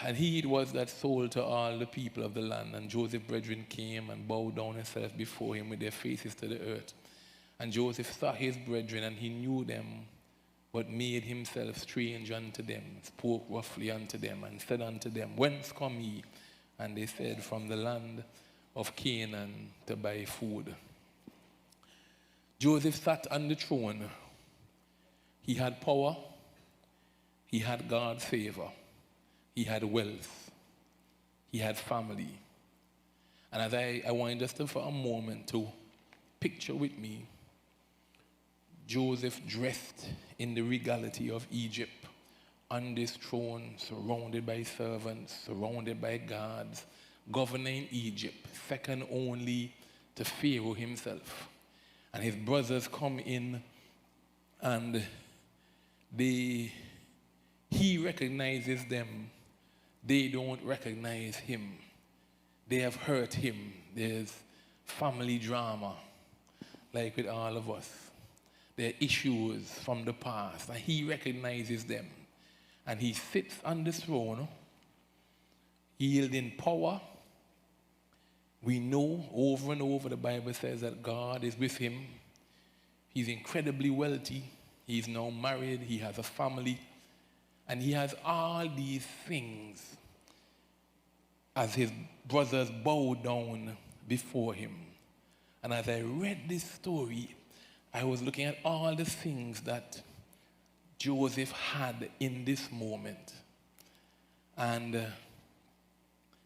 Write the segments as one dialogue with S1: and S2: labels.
S1: And he it was that sold to all the people of the land. And Joseph's brethren came and bowed down themselves before him with their faces to the earth. And Joseph saw his brethren, and he knew them, but made himself strange unto them, spoke roughly unto them, and said unto them, Whence come ye? And they said, From the land of Canaan to buy food. Joseph sat on the throne. He had power. He had God's favor. He had wealth. He had family. And as I want just to, for a moment to picture with me Joseph dressed in the regality of Egypt, on this throne, surrounded by servants, surrounded by guards, governing Egypt, second only to Pharaoh himself. And his brothers come in, and he recognizes them. They don't recognize him. They have hurt him. There's family drama, like with all of us. There are issues from the past, and he recognizes them. And he sits on the throne, yielding power. We know over and over the Bible says that God is with him. He's incredibly wealthy. He's now married. He has a family. And he has all these things as his brothers bow down before him. And as I read this story, I was looking at all the things that Joseph had in this moment. And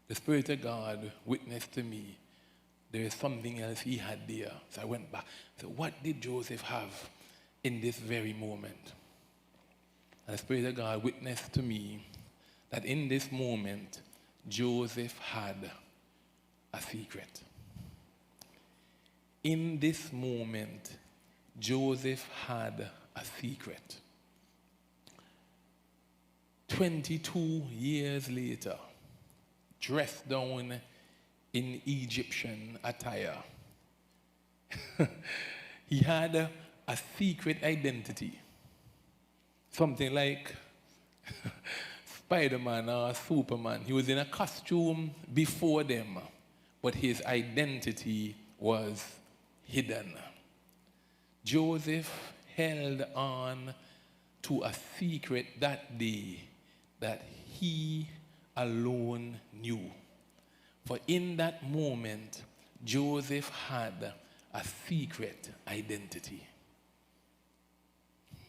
S1: the Spirit of God witnessed to me there is something else he had there. So I went back. So what did Joseph have in this very moment? And the Spirit of God witnessed to me that in this moment, Joseph had a secret. In this moment, Joseph had a secret. 22 years later, dressed down in Egyptian attire, he had a secret identity. Something like Spider-Man or Superman. He was in a costume before them, but his identity was hidden. Joseph held on to a secret that day that he alone knew. For in that moment, Joseph had a secret identity.